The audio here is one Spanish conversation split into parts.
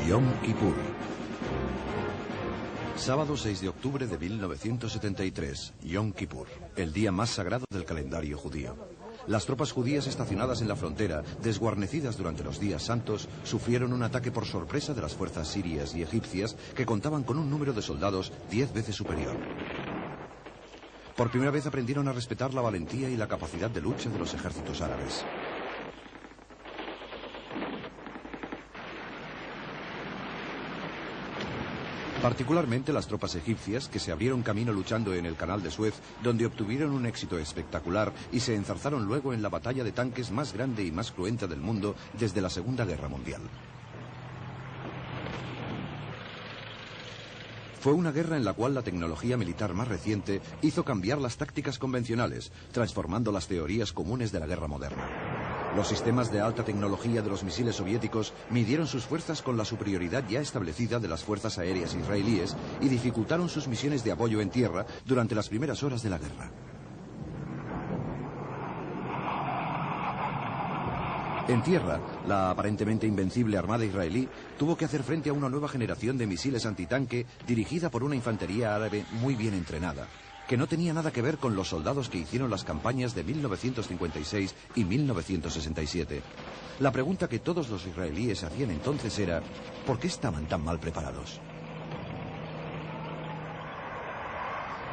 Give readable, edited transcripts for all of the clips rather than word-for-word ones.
Yom Kippur. Sábado 6 de octubre de 1973, Yom Kippur, el día más sagrado del calendario judío. Las tropas judías estacionadas en la frontera, desguarnecidas durante los días santos, sufrieron un ataque por sorpresa de las fuerzas sirias y egipcias que contaban con un número de soldados 10 veces superior. Por primera vez aprendieron a respetar la valentía y la capacidad de lucha de los ejércitos árabes. Particularmente las tropas egipcias, que se abrieron camino luchando en el Canal de Suez, donde obtuvieron un éxito espectacular y se enzarzaron luego en la batalla de tanques más grande y más cruenta del mundo desde la Segunda Guerra Mundial. Fue una guerra en la cual la tecnología militar más reciente hizo cambiar las tácticas convencionales, transformando las teorías comunes de la guerra moderna. Los sistemas de alta tecnología de los misiles soviéticos midieron sus fuerzas con la superioridad ya establecida de las fuerzas aéreas israelíes y dificultaron sus misiones de apoyo en tierra durante las primeras horas de la guerra. En tierra, la aparentemente invencible armada israelí tuvo que hacer frente a una nueva generación de misiles antitanque dirigida por una infantería árabe muy bien entrenada, que no tenía nada que ver con los soldados que hicieron las campañas de 1956 y 1967. La pregunta que todos los israelíes hacían entonces era, ¿por qué estaban tan mal preparados?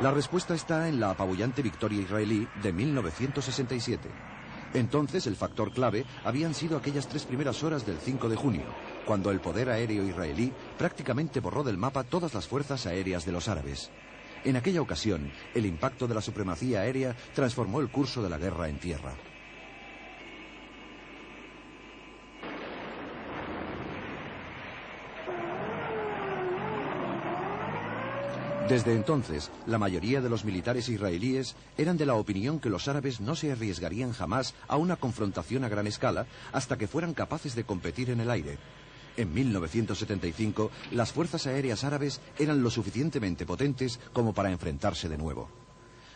La respuesta está en la apabullante victoria israelí de 1967. Entonces el factor clave habían sido aquellas 3 primeras horas del 5 de junio, cuando el poder aéreo israelí prácticamente borró del mapa todas las fuerzas aéreas de los árabes. En aquella ocasión, el impacto de la supremacía aérea transformó el curso de la guerra en tierra. Desde entonces, la mayoría de los militares israelíes eran de la opinión que los árabes no se arriesgarían jamás a una confrontación a gran escala hasta que fueran capaces de competir en el aire. En 1975, las fuerzas aéreas árabes eran lo suficientemente potentes como para enfrentarse de nuevo.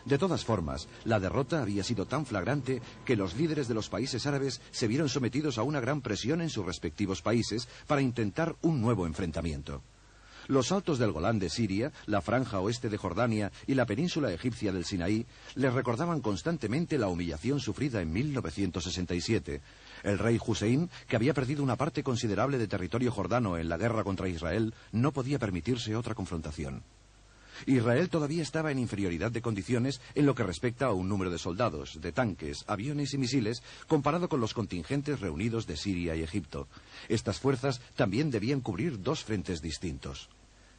De todas formas, la derrota había sido tan flagrante que los líderes de los países árabes se vieron sometidos a una gran presión en sus respectivos países para intentar un nuevo enfrentamiento. Los altos del Golán de Siria, la franja oeste de Jordania y la península egipcia del Sinaí les recordaban constantemente la humillación sufrida en 1967. El rey Hussein, que había perdido una parte considerable de territorio jordano en la guerra contra Israel, no podía permitirse otra confrontación. Israel todavía estaba en inferioridad de condiciones en lo que respecta a un número de soldados, de tanques, aviones y misiles, comparado con los contingentes reunidos de Siria y Egipto. Estas fuerzas también debían cubrir 2 frentes distintos.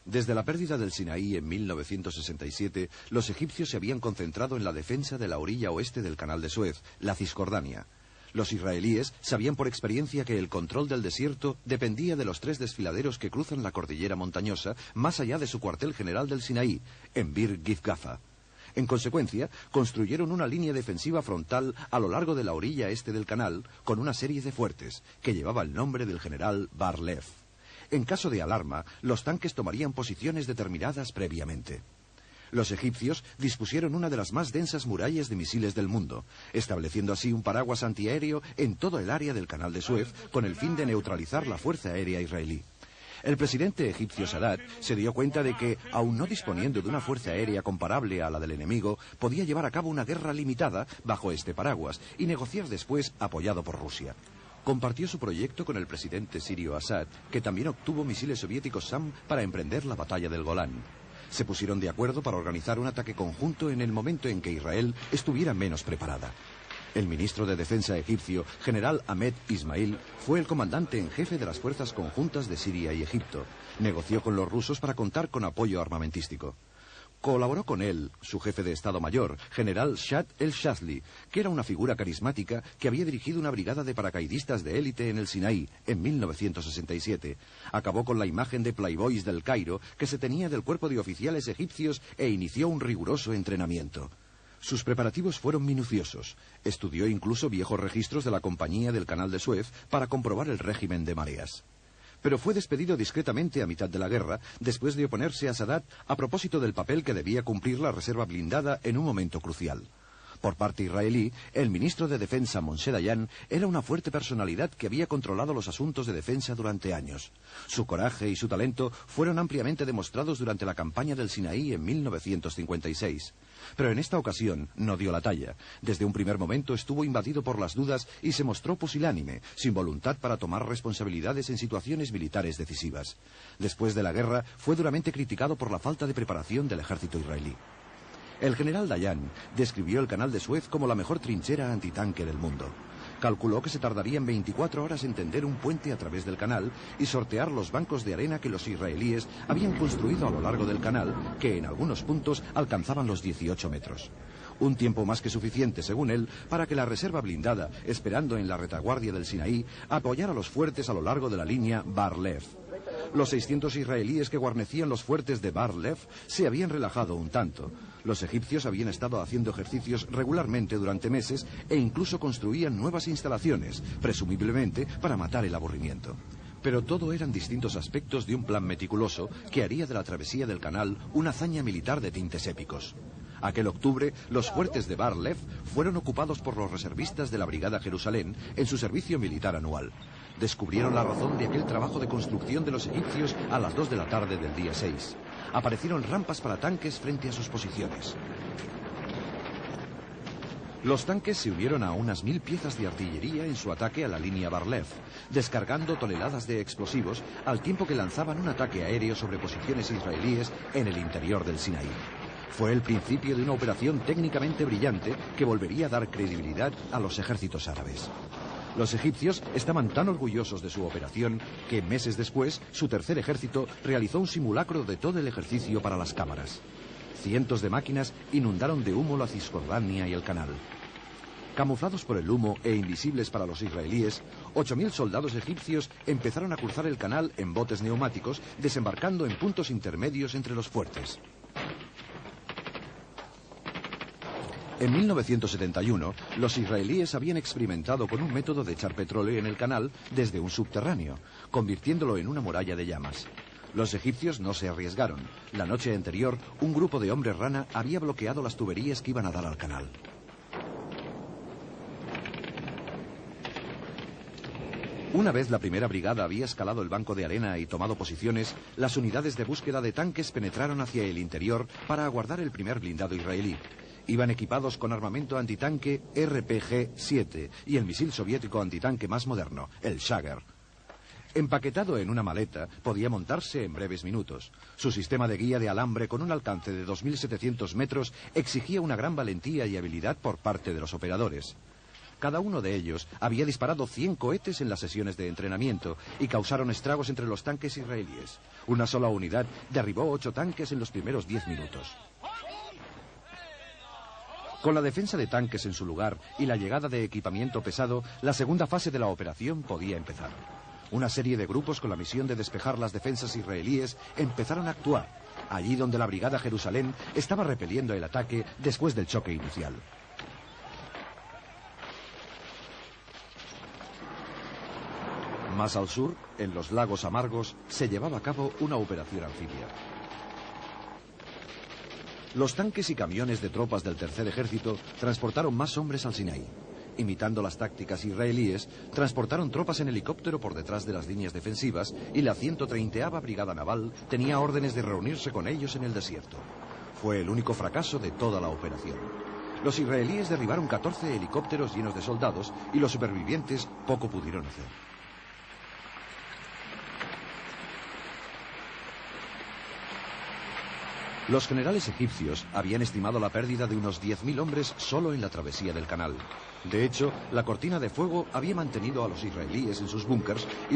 Desde la pérdida del Sinaí en 1967, los egipcios se habían concentrado en la defensa de la orilla oeste del Canal de Suez, la Cisjordania. Los israelíes sabían por experiencia que el control del desierto dependía de los 3 desfiladeros que cruzan la cordillera montañosa más allá de su cuartel general del Sinaí, en Bir Gifgafa. En consecuencia, construyeron una línea defensiva frontal a lo largo de la orilla este del canal con una serie de fuertes, que llevaba el nombre del general Bar-Lev. En caso de alarma, los tanques tomarían posiciones determinadas previamente. Los egipcios dispusieron una de las más densas murallas de misiles del mundo, estableciendo así un paraguas antiaéreo en todo el área del Canal de Suez con el fin de neutralizar la fuerza aérea israelí. El presidente egipcio Sadat se dio cuenta de que, aun no disponiendo de una fuerza aérea comparable a la del enemigo, podía llevar a cabo una guerra limitada bajo este paraguas y negociar después apoyado por Rusia. Compartió su proyecto con el presidente sirio Assad, que también obtuvo misiles soviéticos SAM para emprender la batalla del Golán. Se pusieron de acuerdo para organizar un ataque conjunto en el momento en que Israel estuviera menos preparada. El ministro de Defensa egipcio, general Ahmed Ismail, fue el comandante en jefe de las fuerzas conjuntas de Siria y Egipto. Negoció con los rusos para contar con apoyo armamentístico. Colaboró con él su jefe de Estado Mayor, general Shad el-Shazli, que era una figura carismática que había dirigido una brigada de paracaidistas de élite en el Sinaí en 1967. Acabó con la imagen de playboys del Cairo que se tenía del cuerpo de oficiales egipcios e inició un riguroso entrenamiento. Sus preparativos fueron minuciosos. Estudió incluso viejos registros de la Compañía del Canal de Suez para comprobar el régimen de mareas. Pero fue despedido discretamente a mitad de la guerra, después de oponerse a Sadat a propósito del papel que debía cumplir la reserva blindada en un momento crucial. Por parte israelí, el ministro de Defensa Moshe Dayan era una fuerte personalidad que había controlado los asuntos de defensa durante años. Su coraje y su talento fueron ampliamente demostrados durante la campaña del Sinaí en 1956. Pero en esta ocasión no dio la talla. Desde un primer momento estuvo invadido por las dudas y se mostró pusilánime, sin voluntad para tomar responsabilidades en situaciones militares decisivas. Después de la guerra, fue duramente criticado por la falta de preparación del ejército israelí. El general Dayan describió el canal de Suez como la mejor trinchera antitanque del mundo. Calculó que se tardarían 24 horas en tender un puente a través del canal y sortear los bancos de arena que los israelíes habían construido a lo largo del canal, que en algunos puntos alcanzaban los 18 metros. Un tiempo más que suficiente, según él, para que la reserva blindada, esperando en la retaguardia del Sinaí, apoyara los fuertes a lo largo de la línea Bar-Lev. Los 600 israelíes que guarnecían los fuertes de Bar-Lev se habían relajado un tanto. Los egipcios habían estado haciendo ejercicios regularmente durante meses e incluso construían nuevas instalaciones, presumiblemente para matar el aburrimiento. Pero todo eran distintos aspectos de un plan meticuloso que haría de la travesía del canal una hazaña militar de tintes épicos. Aquel octubre, los fuertes de Bar-Lev fueron ocupados por los reservistas de la Brigada Jerusalén en su servicio militar anual. Descubrieron la razón de aquel trabajo de construcción de los egipcios a las 2 de la tarde del día 6. Aparecieron rampas para tanques frente a sus posiciones. Los tanques se unieron a unas 1000 piezas de artillería en su ataque a la línea Bar-Lev, descargando toneladas de explosivos al tiempo que lanzaban un ataque aéreo sobre posiciones israelíes en el interior del Sinaí. Fue el principio de una operación técnicamente brillante que volvería a dar credibilidad a los ejércitos árabes. Los egipcios estaban tan orgullosos de su operación que meses después su tercer ejército realizó un simulacro de todo el ejercicio para las cámaras. Cientos de máquinas inundaron de humo la Cisjordania y el canal. Camuflados por el humo e invisibles para los israelíes, 8000 soldados egipcios empezaron a cruzar el canal en botes neumáticos, desembarcando en puntos intermedios entre los fuertes. En 1971, los israelíes habían experimentado con un método de echar petróleo en el canal desde un subterráneo, convirtiéndolo en una muralla de llamas. Los egipcios no se arriesgaron. La noche anterior, un grupo de hombres rana había bloqueado las tuberías que iban a dar al canal. Una vez la primera brigada había escalado el banco de arena y tomado posiciones, las unidades de búsqueda de tanques penetraron hacia el interior para aguardar el primer blindado israelí. Iban equipados con armamento antitanque RPG-7 y el misil soviético antitanque más moderno, el Shager. Empaquetado en una maleta, podía montarse en breves minutos. Su sistema de guía de alambre con un alcance de 2700 metros exigía una gran valentía y habilidad por parte de los operadores. Cada uno de ellos había disparado 100 cohetes en las sesiones de entrenamiento y causaron estragos entre los tanques israelíes. Una sola unidad derribó 8 tanques en los primeros 10 minutos. Con la defensa de tanques en su lugar y la llegada de equipamiento pesado, la segunda fase de la operación podía empezar. Una serie de grupos con la misión de despejar las defensas israelíes empezaron a actuar, allí donde la Brigada Jerusalén estaba repeliendo el ataque después del choque inicial. Más al sur, en los lagos amargos, se llevaba a cabo una operación anfibia. Los tanques y camiones de tropas del tercer ejército transportaron más hombres al Sinaí. Imitando las tácticas israelíes, transportaron tropas en helicóptero por detrás de las líneas defensivas y la 130ª Brigada Naval tenía órdenes de reunirse con ellos en el desierto. Fue el único fracaso de toda la operación. Los israelíes derribaron 14 helicópteros llenos de soldados y los supervivientes poco pudieron hacer. Los generales egipcios habían estimado la pérdida de unos 10.000 hombres solo en la travesía del canal. De hecho, la cortina de fuego había mantenido a los israelíes en sus búnkers y